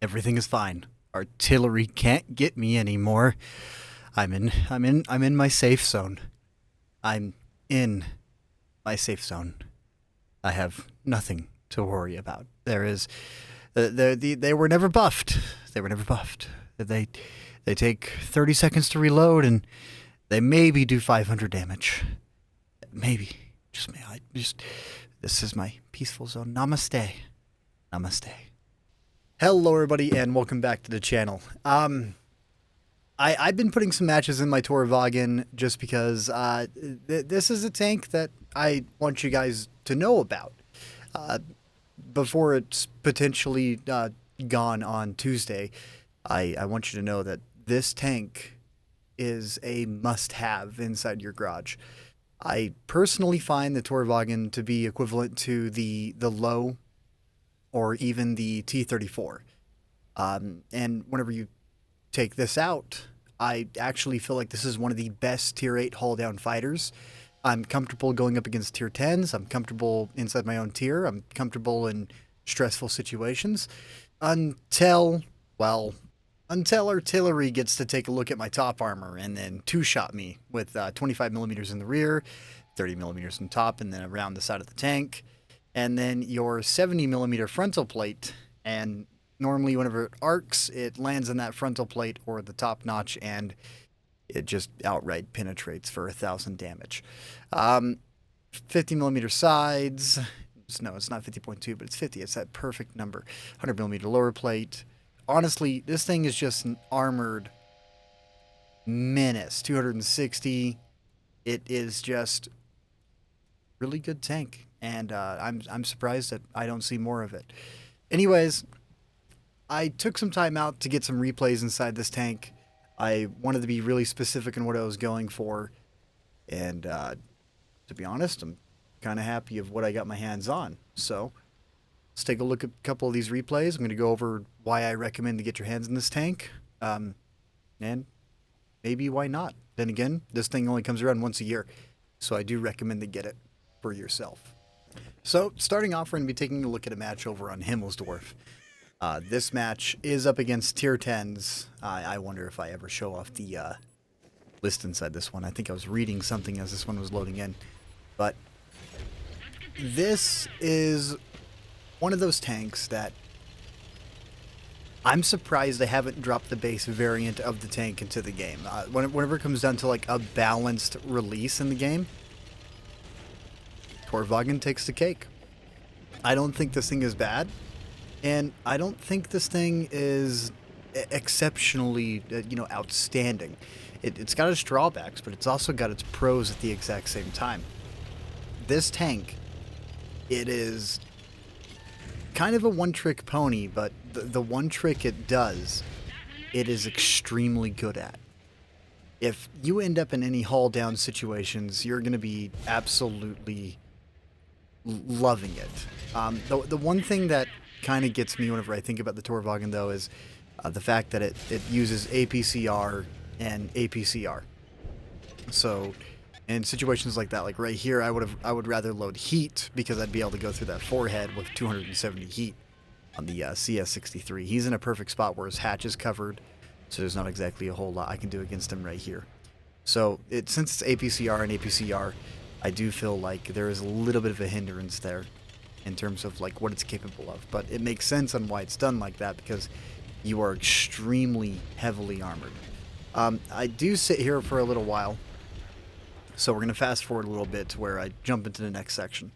Everything is fine. Artillery can't get me anymore. I'm in my safe zone. I'm in my safe zone. I have nothing to worry about. They were never buffed. They were never buffed. They take 30 seconds to reload and they maybe do 500 damage. Maybe. This is my peaceful zone. Namaste. Namaste. Hello everybody and welcome back to the channel. I've been putting some matches in my Torvagen just because this is a tank that I want you guys to know about before it's potentially gone on Tuesday. I want you to know that this tank is a must-have inside your garage. I personally find the Torvagen to be equivalent to the low or even the T-34. And whenever you take this out, I actually feel like this is one of the best Tier 8 hull-down fighters. I'm comfortable going up against Tier 10s. I'm comfortable inside my own tier. I'm comfortable in stressful situations. Until artillery gets to take a look at my top armor and then two-shot me with 25 millimeters in the rear, 30 millimeters in top, and then around the side of the tank. And then your 70 millimeter frontal plate, and normally whenever it arcs, it lands on that frontal plate or the top notch, and it just outright penetrates for 1,000 damage. 50 millimeter sides. No, it's not 50.2, but it's 50. It's that perfect number. 100 millimeter lower plate. Honestly, this thing is just an armored menace. 260. It is just really good tank, and I'm surprised that I don't see more of it. Anyways, I took some time out to get some replays inside this tank. I wanted to be really specific in what I was going for, and to be honest, I'm kind of happy of what I got my hands on. So let's take a look at a couple of these replays. I'm going to go over why I recommend to get your hands in this tank, and maybe why not. Then again, this thing only comes around once a year, so I do recommend to get it for yourself. So starting off, we're going to be taking a look at a match over on Himmelsdorf. This match is up against Tier 10s. I wonder if I ever show off the list inside this one. I think I was reading something as this one was loading in. But this is one of those tanks that I'm surprised they haven't dropped the base variant of the tank into the game. Whenever it comes down to like a balanced release in the game, Torvagen takes the cake. I don't think this thing is bad. And I don't think this thing is exceptionally, outstanding. It's got its drawbacks, but it's also got its pros at the exact same time. This tank, it is kind of a one-trick pony, but the one trick it does, it is extremely good at. If you end up in any hull-down situations, you're going to be absolutely loving it. The one thing that kind of gets me whenever I think about the Torvagen, though, is the fact that it uses APCR and APCR. So in situations like that, like right here, I would rather load heat because I'd be able to go through that forehead with 270 heat on the CS63. He's in a perfect spot where his hatch is covered, so there's not exactly a whole lot I can do against him right here. So since it's APCR and APCR, I do feel like there is a little bit of a hindrance there in terms of like what it's capable of, but it makes sense on why it's done like that because you are extremely heavily armored. I do sit here for a little while, so we're going to fast forward a little bit to where I jump into the next section.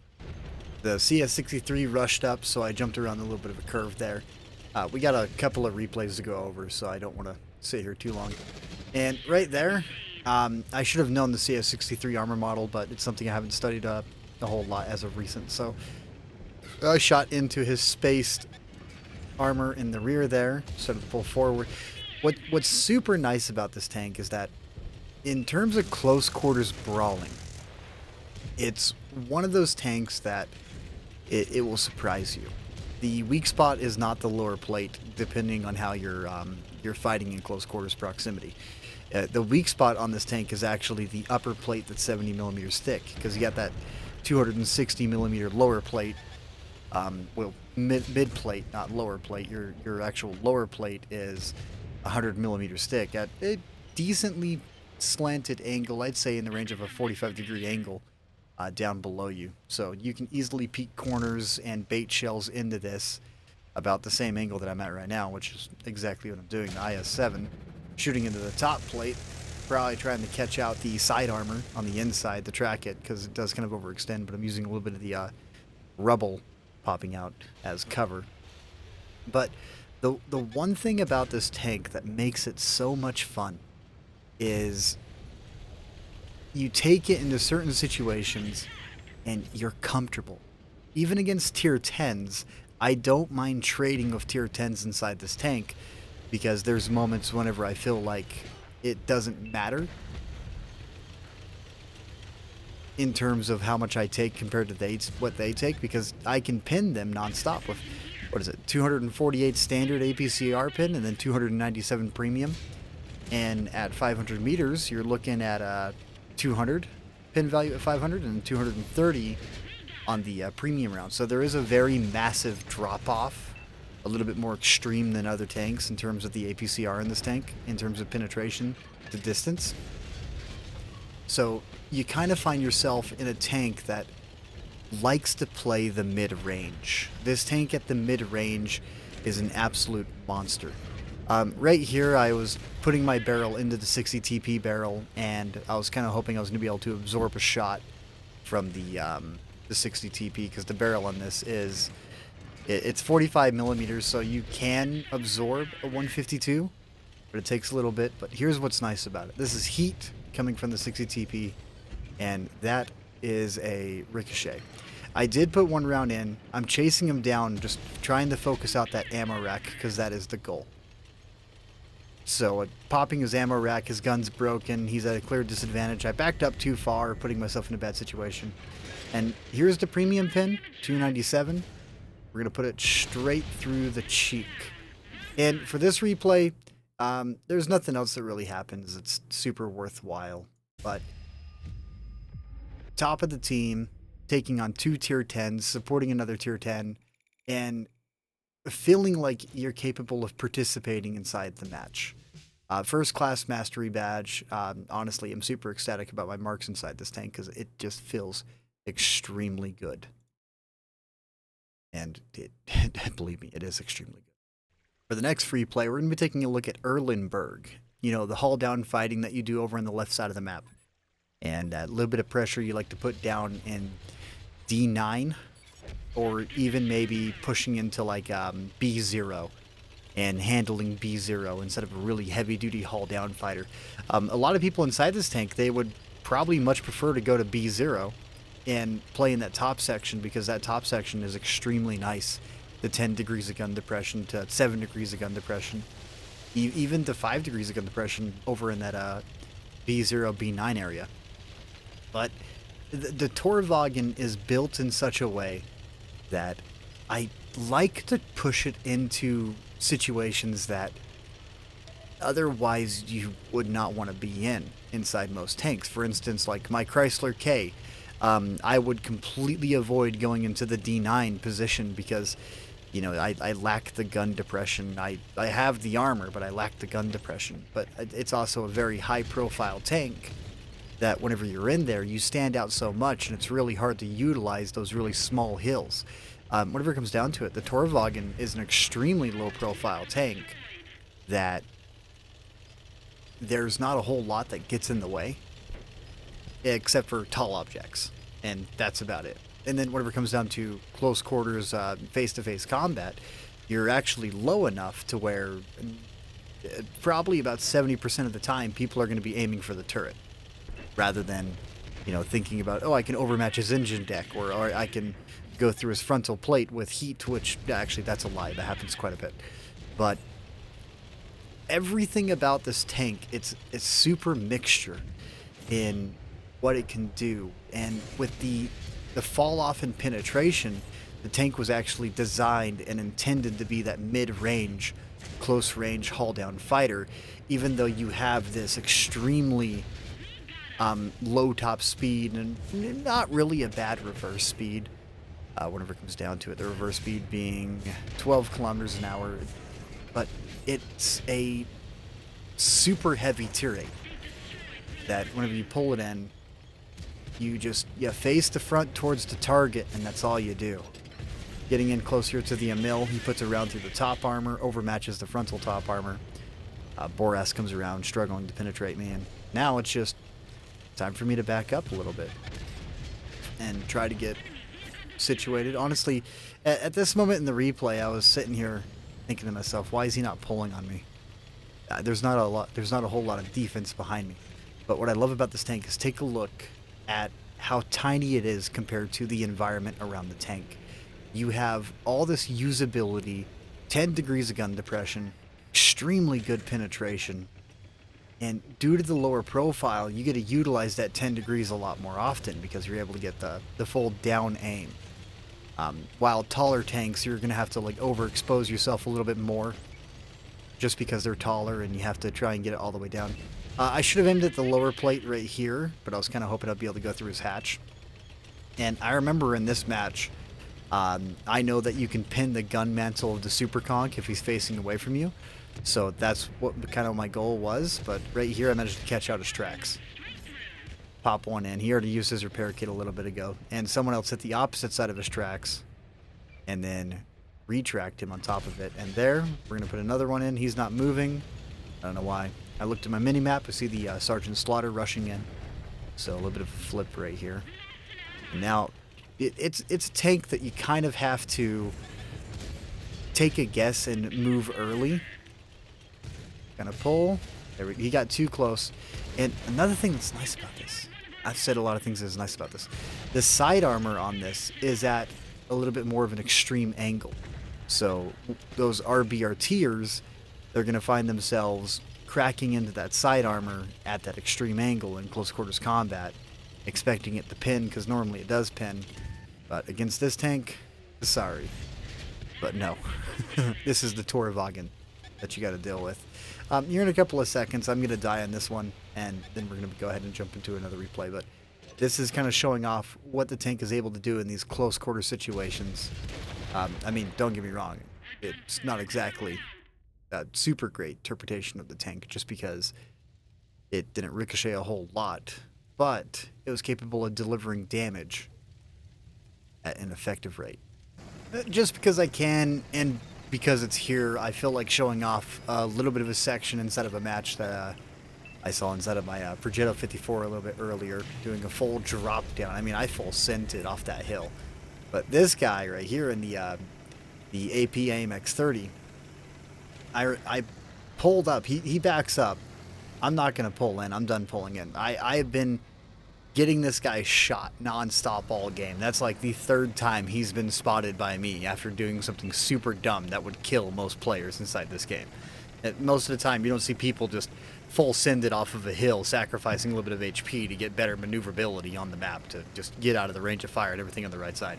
The CS63 rushed up, so I jumped around a little bit of a curve there. We got a couple of replays to go over, so I don't want to sit here too long. And right there, I should have known the CS63 armor model, but it's something I haven't studied a whole lot as of recent, so I shot into his spaced armor in the rear there, sort of pull forward. What's super nice about this tank is that in terms of close quarters brawling, it's one of those tanks that it will surprise you. The weak spot is not the lower plate, depending on how you're fighting in close quarters proximity. The weak spot on this tank is actually the upper plate that's 70 millimeters thick, because you got that 260 millimeter lower plate Well, mid plate, not lower plate. Your actual lower plate is 100 millimeter stick at a decently slanted angle. I'd say in the range of a 45-degree angle down below you. So you can easily peek corners and bait shells into this about the same angle that I'm at right now, which is exactly what I'm doing. The IS-7 shooting into the top plate, probably trying to catch out the side armor on the inside to track it because it does kind of overextend, but I'm using a little bit of the rubble popping out as cover. But the one thing about this tank that makes it so much fun is you take it into certain situations and you're comfortable. Even against tier 10s, I don't mind trading with tier 10s inside this tank because there's moments whenever I feel like it doesn't matter in terms of how much I take compared to what they take, because I can pin them nonstop with, what is it, 248 standard APCR pin and then 297 premium. And at 500 meters, you're looking at 200 pin value at 500 and 230 on the premium round. So there is a very massive drop-off, a little bit more extreme than other tanks in terms of the APCR in this tank, in terms of penetration to distance. So you kind of find yourself in a tank that likes to play the mid-range. This tank at the mid-range is an absolute monster. Right here, I was putting my barrel into the 60 TP barrel, and I was kind of hoping I was going to be able to absorb a shot from the 60 TP, because the barrel on this is, it's 45 millimeters, so you can absorb a 152, but it takes a little bit. But here's what's nice about it. This is heat coming from the 60 TP, and that is a ricochet. I did put one round in. I'm chasing him down, just trying to focus out that ammo rack, because that is the goal. So popping his ammo rack, his gun's broken, he's at a clear disadvantage. I backed up too far, putting myself in a bad situation. And here's the premium pin, 297. We're going to put it straight through the cheek. And for this replay, there's nothing else that really happens. It's super worthwhile. But top of the team, taking on 2 tier 10s, supporting another tier 10, and feeling like you're capable of participating inside the match. First class mastery badge. Honestly, I'm super ecstatic about my marks inside this tank because it just feels extremely good. And believe me, it is extremely good. For the next free play, we're going to be taking a look at Erlenberg. You know, the hull down fighting that you do over on the left side of the map. And a little bit of pressure you like to put down in D9, or even maybe pushing into like B0 and handling B0 instead of a really heavy-duty hull-down fighter. A lot of people inside this tank, they would probably much prefer to go to B0 and play in that top section, because that top section is extremely nice. The 10 degrees of gun depression to 7 degrees of gun depression, even to 5 degrees of gun depression over in that B0, B9 area. But the Torwagen is built in such a way that I like to push it into situations that otherwise you would not want to be in inside most tanks. For instance, like my Chrysler K, I would completely avoid going into the D9 position because, you know, I lack the gun depression. I have the armor, but I lack the gun depression. But it's also a very high-profile tank that whenever you're in there, you stand out so much, and it's really hard to utilize those really small hills. Whenever it comes down to it, the Torwagen is an extremely low-profile tank that there's not a whole lot that gets in the way, except for tall objects, and that's about it. And then whenever it comes down to close quarters, face-to-face combat, you're actually low enough to where probably about 70% of the time people are going to be aiming for the turret, rather than, you know, thinking about, oh, I can overmatch his engine deck, or I can go through his frontal plate with heat, which actually that's a lie. That happens quite a bit. But everything about this tank, it's super mixture in what it can do. And with the fall off in penetration, the tank was actually designed and intended to be that mid-range, close-range hull-down fighter, even though you have this extremely low top speed and not really a bad reverse speed. whenever it comes down to it. The reverse speed being 12 kilometers an hour, but it's a super heavy tier 8 that whenever you pull it in, you face the front towards the target, and that's all you do. Getting in closer to the Emil, he puts a round through the top armor, overmatches the frontal top armor. Boras comes around, struggling to penetrate me, and now it's just time for me to back up a little bit and try to get situated. Honestly, at this moment in the replay, I was sitting here thinking to myself, why is he not pulling on me? There's not a whole lot of defense behind me. But what I love about this tank is take a look at how tiny it is compared to the environment around the tank. You have all this usability, 10 degrees of gun depression, extremely good penetration, and due to the lower profile, you get to utilize that 10 degrees a lot more often because you're able to get the full down aim. While taller tanks, you're going to have to like overexpose yourself a little bit more just because they're taller and you have to try and get it all the way down. I should have aimed at the lower plate right here, but I was kind of hoping I'd be able to go through his hatch. And I remember in this match, I know that you can pin the gun mantle of the Super Conk if he's facing away from you. So that's what kind of my goal was. But right here, I managed to catch out his tracks. Pop one in. He already used his repair kit a little bit ago. And someone else hit the opposite side of his tracks. And then retracked him on top of it. And there, we're going to put another one in. He's not moving. I don't know why. I looked at my mini-map. I see the Sergeant Slaughter rushing in. So a little bit of a flip right here. And now... It's a tank that you kind of have to take a guess and move early. Gonna pull. He got too close. And another thing that's nice about this, I've said a lot of things that's nice about this. The side armor on this is at a little bit more of an extreme angle. So those RBRTers, they're gonna find themselves cracking into that side armor at that extreme angle in close quarters combat, expecting it to pin because normally it does pin. But against this tank, sorry. But no. This is the Torvagen that you got to deal with. Here in a couple of seconds, I'm going to die on this one, and then we're going to go ahead and jump into another replay. But this is kind of showing off what the tank is able to do in these close quarter situations. I mean, don't get me wrong. It's not exactly a super great interpretation of the tank, just because it didn't ricochet a whole lot. But it was capable of delivering damage at an effective rate. Just because I can, and because it's here, I feel like showing off a little bit of a section inside of a match that I saw inside of my Progetto 54 a little bit earlier, doing a full drop down. I mean, I full sent it off that hill. But this guy right here in the AP AIM X30, I pulled up. He backs up. I'm not going to pull in. I'm done pulling in. I have been getting this guy shot nonstop all game. That's like the third time he's been spotted by me after doing something super dumb that would kill most players inside this game. Most of the time, you don't see people just full send it off of a hill, sacrificing a little bit of HP to get better maneuverability on the map to just get out of the range of fire and everything on the right side.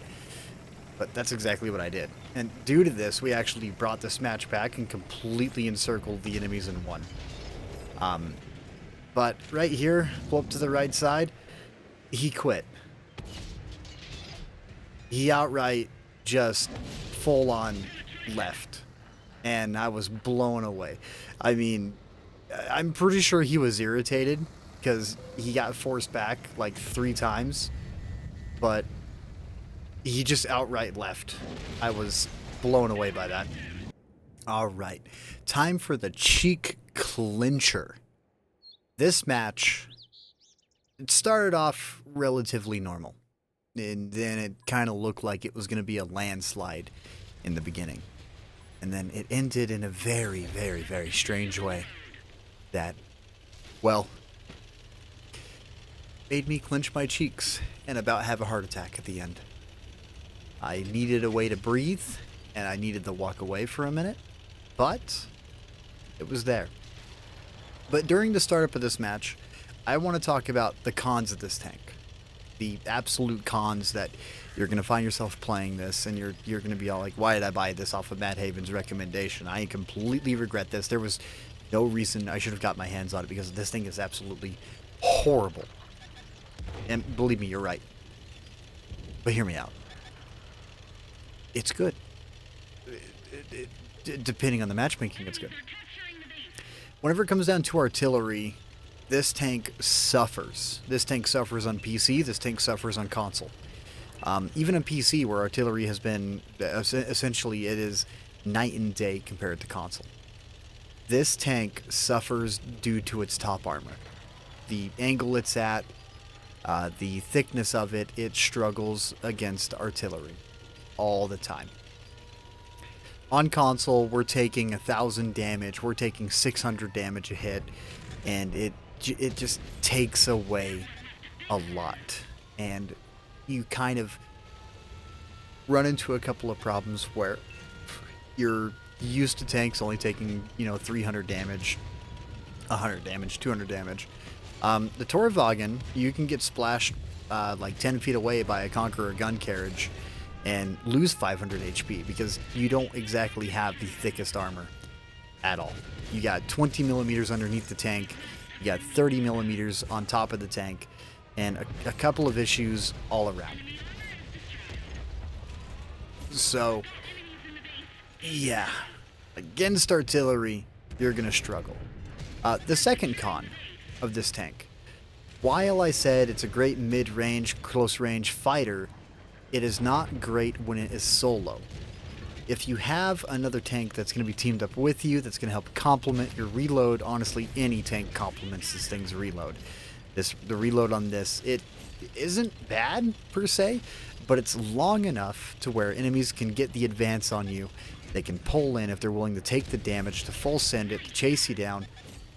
But that's exactly what I did. And due to this, we actually brought this match back and completely encircled the enemies in one. But right here, pull up to the right side, he quit. He outright just full on left. And I was blown away. I mean, I'm pretty sure he was irritated because he got forced back like 3 times. But he just outright left. I was blown away by that. All right. Time for the cheek clincher. This match, it started off relatively normal. And then it kind of looked like it was going to be a landslide in the beginning. And then it ended in a very, very, very strange way that, well, made me clench my cheeks and about have a heart attack at the end. I needed a way to breathe, and I needed to walk away for a minute, but it was there. But during the startup of this match, I want to talk about the cons of this tank. The absolute cons that you're going to find yourself playing this, and you're going to be all like, why did I buy this off of Matt Haven's recommendation? I completely regret this. There was no reason I should have got my hands on it because this thing is absolutely horrible. And believe me, you're right. But hear me out. it's good. Depending on the matchmaking, it's good. Whenever it comes down to artillery, this tank suffers. This tank suffers on PC. This tank suffers on console. Even on PC, where artillery has been essentially, it is night and day compared to console. This tank suffers due to its top armor. The angle it's at, the thickness of it, it struggles against artillery all the time. On console, we're taking 1,000 damage, we're taking 600 damage a hit, and it just takes away a lot. And you kind of run into a couple of problems where you're used to tanks only taking, 300 damage, 100 damage, 200 damage. The Torwagen, you can get splashed like 10 feet away by a Conqueror gun carriage and lose 500 HP because you don't exactly have the thickest armor at all. You got 20 millimeters underneath the tank, you got 30 millimeters on top of the tank, and a couple of issues all around. So, yeah, against artillery, you're going to struggle. The second con of this tank, while I said it's a great mid-range, close-range fighter, it is not great when it is solo. If you have another tank that's going to be teamed up with you, that's going to help complement your reload, honestly, any tank complements this thing's reload. The reload on this, it isn't bad per se, but it's long enough to where enemies can get the advance on you. They can pull in if they're willing to take the damage, to full send it, to chase you down,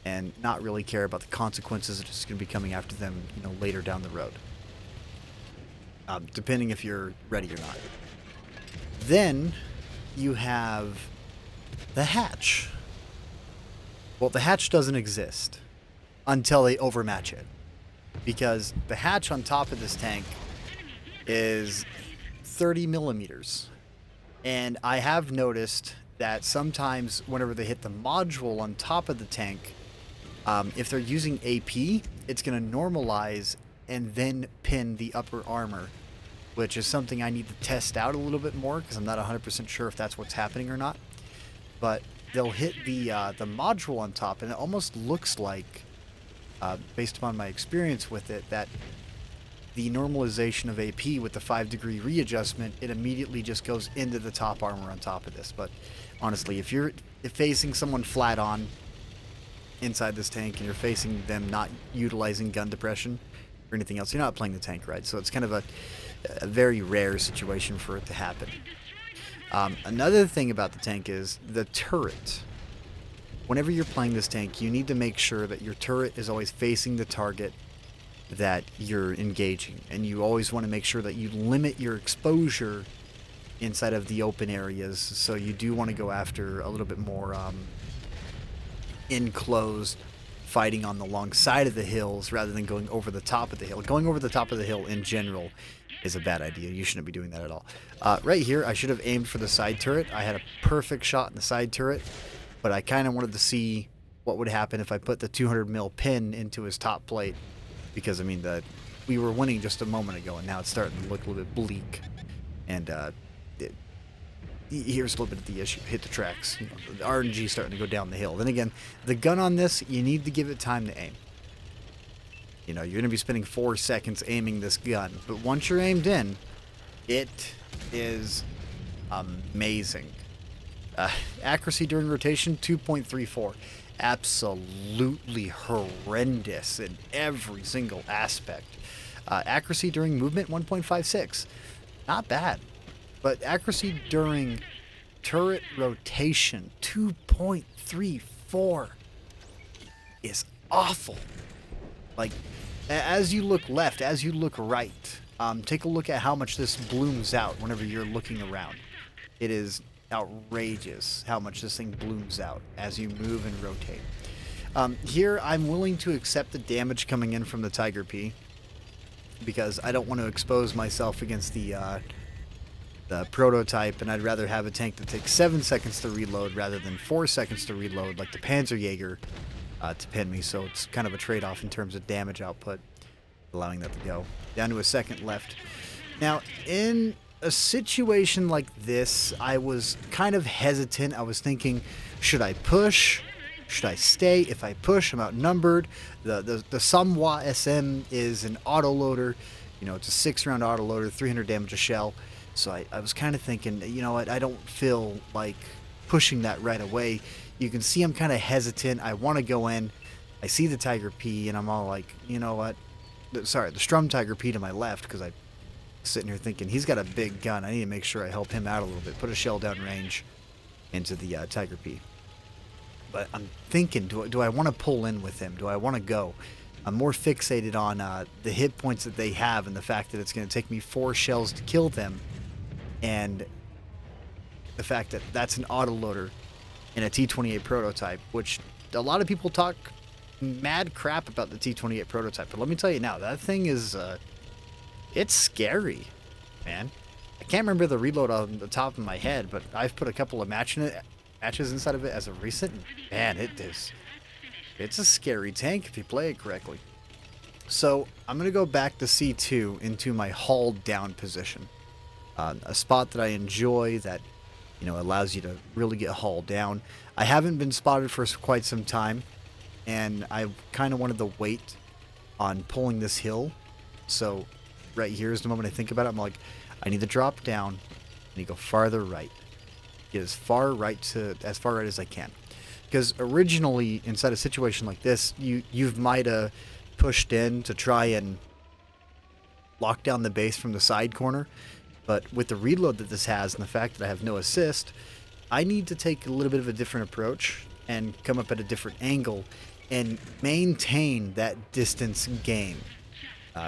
and not really care about the consequences that is going to be coming after them, later down the road. Depending if you're ready or not. Then you have the hatch. Well, the hatch doesn't exist until they overmatch it, because the hatch on top of this tank is 30 millimeters. And I have noticed that sometimes whenever they hit the module on top of the tank, if they're using AP, it's going to normalize and then pin the upper armor, which is something I need to test out a little bit more because I'm not 100% sure if that's what's happening or not. But they'll hit the module on top, and it almost looks like, based upon my experience with it, that the normalization of AP with the 5-degree readjustment, it immediately just goes into the top armor on top of this. But honestly, if you're facing someone flat on inside this tank and you're facing them not utilizing gun depression or anything else, you're not playing the tank right. So it's kind of a very rare situation for it to happen. Another thing about the tank is the turret. Whenever you're playing this tank, you need to make sure that your turret is always facing the target that you're engaging, and you always want to make sure that you limit your exposure inside of the open areas. So you do want to go after a little bit more enclosed fighting on the long side of the hills rather than going over the top of the hill. Going over the top of the hill in general is a bad idea. You shouldn't be doing that at all. Right here, I should have aimed for the side turret. I had a perfect shot in the side turret, but I kind of wanted to see what would happen if I put the 200 mil pin into his top plate, because I mean we were winning just a moment ago, and now it's starting to look a little bit bleak. And here's a little bit of the issue: hit the tracks. The RNG starting to go down the hill. Then again, the gun on this, you need to give it time to aim. You're going to be spending 4 seconds aiming this gun, but once you're aimed in, it is amazing. Accuracy during rotation, 2.34. Absolutely horrendous in every single aspect. Accuracy during movement, 1.56. Not bad. But accuracy during turret rotation, 2.34, is awful. Like, as you look left, as you look right, take a look at how much this blooms out whenever you're looking around. It is outrageous how much this thing blooms out as you move and rotate. Here, I'm willing to accept the damage coming in from the Tiger P, because I don't want to expose myself against the prototype, and I'd rather have a tank that takes 7 seconds to reload rather than 4 seconds to reload like the Panzerjäger to pin me. So it's kind of a trade-off in terms of damage output, allowing that to go down to a second left. Now, in a situation like this, I was kind of hesitant. I was thinking, should I push? Should I stay? If I push, I'm outnumbered. The Samwa SM is an autoloader. You know, it's a 6-round autoloader, 300 damage a shell. So I was kind of thinking, you know what, I don't feel like pushing that right away. You can see I'm kind of hesitant. I want to go in. I see the Tiger P, and I'm all like, you know what? Sorry, the Strum Tiger P to my left, because I sitting here thinking he's got a big gun. I need to make sure I help him out a little bit. Put a shell down range into the Tiger P. But I'm thinking, do I want to pull in with him? Do I want to go? I'm more fixated on the hit points that they have and the fact that it's going to take me 4 shells to kill them, and the fact that that's an autoloader in a T-28 prototype, which a lot of people talk mad crap about the T-28 prototype. But let me tell you now, that thing is it's scary, man. I can't remember the reload on the top of my head, but I've put a couple of matches inside of it as of recent. Man, it's a scary tank if you play it correctly. So I'm gonna go back to C2 into my hauled down position, a spot that I enjoy that, you know, allows you to really get hauled down. I haven't been spotted for quite some time, and I kind of wanted to wait on pulling this hill. So right here is the moment I think about it. I'm like, I need to drop down. I need to go farther right. Get as far right as I can. Because originally, inside a situation like this, you might have pushed in to try and lock down the base from the side corner. But with the reload that this has and the fact that I have no assist, I need to take a little bit of a different approach and come up at a different angle and maintain that distance gain.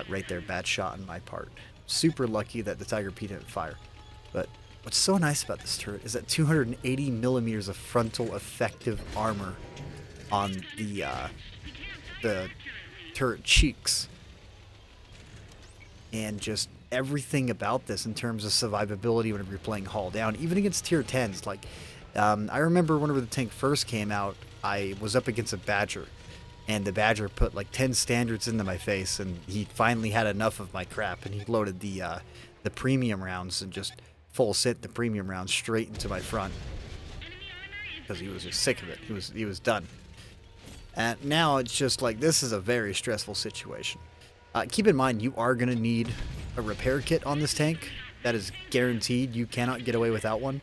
Right there, bad shot on my part. Super lucky that the Tiger P didn't fire. But what's so nice about this turret is that 280 millimeters of frontal effective armor on the turret cheeks. And just everything about this in terms of survivability whenever you're playing Haul Down, even against tier 10s. Like, I remember whenever the tank first came out, I was up against a Badger, and the Badger put like 10 standards into my face, and he finally had enough of my crap, and he loaded the premium rounds and just full sent the premium rounds straight into my front because he was just sick of it. He was done. And now it's just like, this is a very stressful situation. Keep in mind, you are going to need a repair kit on this tank. That is guaranteed. You cannot get away without one.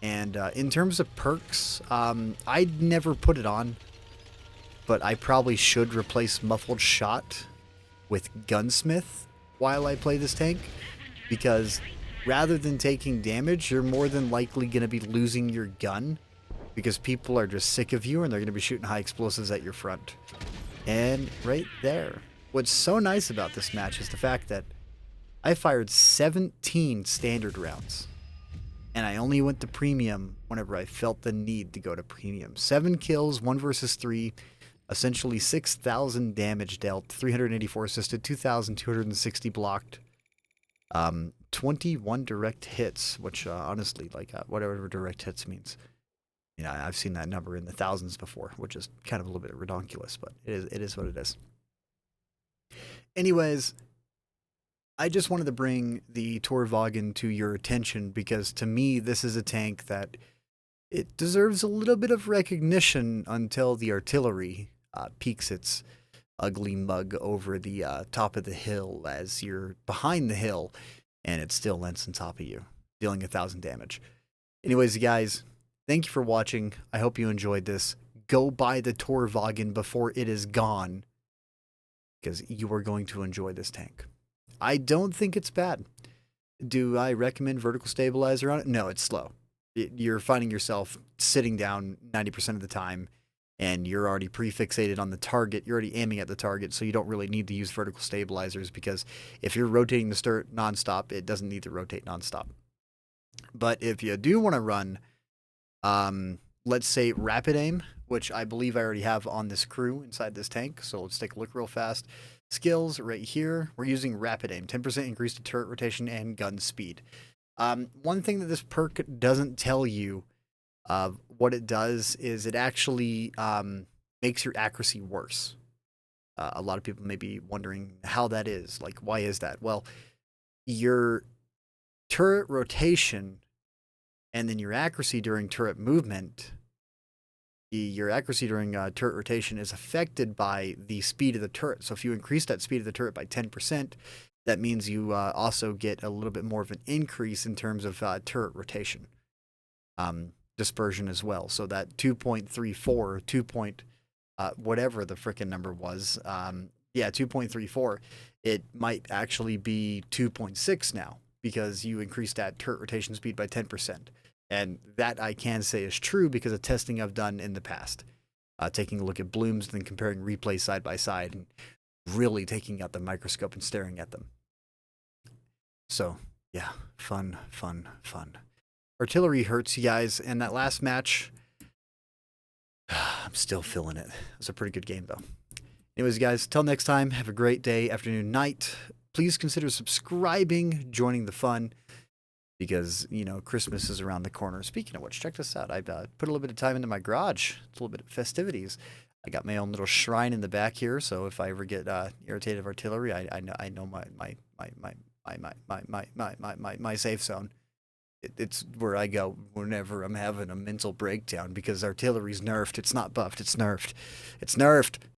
And in terms of perks, I'd never put it on, but I probably should replace Muffled Shot with Gunsmith while I play this tank, because rather than taking damage, you're more than likely going to be losing your gun because people are just sick of you and they're going to be shooting high explosives at your front. And right there. What's so nice about this match is the fact that I fired 17 standard rounds, and I only went to premium whenever I felt the need to go to premium. 7 kills, 1 versus 3, essentially 6,000 damage dealt, 384 assisted, 2,260 blocked, 21 direct hits, which honestly, like whatever direct hits means. You know, I've seen that number in the thousands before, which is kind of a little bit redonkulous, but it is what it is. Anyways, I just wanted to bring the Torvagen to your attention because to me, this is a tank that it deserves a little bit of recognition until the artillery peeks its ugly mug over the top of the hill as you're behind the hill and it still lands on top of you, dealing 1,000 damage. Anyways, guys, thank you for watching. I hope you enjoyed this. Go buy the Torvagen before it is gone, because you are going to enjoy this tank. I don't think it's bad. Do I recommend vertical stabilizer on it? No, it's slow. You're finding yourself sitting down 90% of the time, and you're already pre-fixated on the target. You're already aiming at the target, so you don't really need to use vertical stabilizers, because if you're rotating the skirt nonstop, it doesn't need to rotate nonstop. But if you do want to run, let's say rapid aim, which I believe I already have on this crew inside this tank. So let's take a look real fast. Skills right here. We're using rapid aim, 10% increase to turret rotation and gun speed. One thing that this perk doesn't tell you what it does is it actually makes your accuracy worse. A lot of people may be wondering how that is. Like, why is that? Well, your turret rotation and then your accuracy during turret movement, your accuracy during turret rotation is affected by the speed of the turret. So if you increase that speed of the turret by 10%, that means you also get a little bit more of an increase in terms of turret rotation, dispersion as well. So that 2.34, 2 point, whatever the frickin' number was, 2.34, it might actually be 2.6 now because you increased that turret rotation speed by 10%. And that I can say is true because of testing I've done in the past. Taking a look at blooms and then comparing replays side by side and really taking out the microscope and staring at them. So, yeah, fun. Artillery hurts, you guys. And that last match, I'm still feeling it. It was a pretty good game, though. Anyways, guys, till next time, have a great day, afternoon, night. Please consider subscribing, joining the fun, because, Christmas is around the corner. Speaking of which, check this out. I put a little bit of time into my garage. It's a little bit of festivities. I got my own little shrine in the back here, so if I ever get irritated of artillery, I know my safe zone. It's where I go whenever I'm having a mental breakdown because artillery's nerfed. It's not buffed. It's nerfed. It's nerfed.